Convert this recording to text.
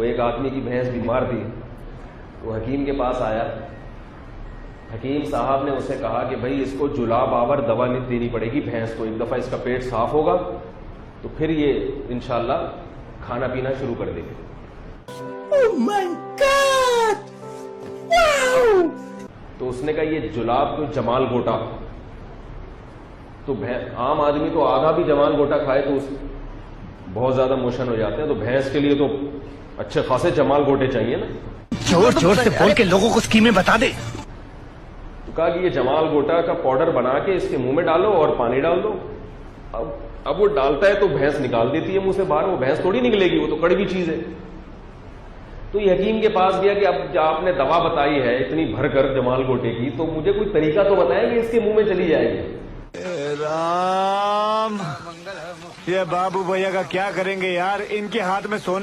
وہ ایک آدمی کی بھینس بیمار تھی، وہ حکیم کے پاس آیا. حکیم صاحب نے اسے کہا کہ بھائی اس کو جلاب آور دوا دینی پڑے گی بھینس کو، ایک دفعہ اس کا پیٹ صاف ہوگا تو پھر یہ انشاءاللہ کھانا پینا شروع کر دے گی. Oh my God! Wow! تو اس نے کہا یہ جلاب تو جمال گوٹا، تو عام آدمی تو آدھا بھی جمال گوٹا کھائے تو بہت زیادہ موشن ہو جاتے ہیں، تو بھینس کے لیے تو اچھے خاصے جمال گوٹے چاہیے نا. زور زور سے بول کے لوگوں کو اسکیمیں بتا دے. تو کہا کہ یہ جمال گوٹا کا پاؤڈر بنا کے اس کے منہ میں ڈالو اور پانی ڈال دو. اب وہ ڈالتا ہے تو بھینس نکال دیتی ہے منہ سے باہر، وہ بھینس تھوڑی نکلے گی، وہ تو کڑوی چیز ہے. تو یہ حکیم کے پاس گیا کہ اب جب آپ نے دوا بتائی ہے اتنی بھر کر جمال گوٹے کی، تو مجھے کوئی طریقہ تو بتائیں کہ اس کے منہ میں چلی جائے گی. رام، یہ بابو بھیا کا کیا کریں گے یار، ان کے ہاتھ میں سونے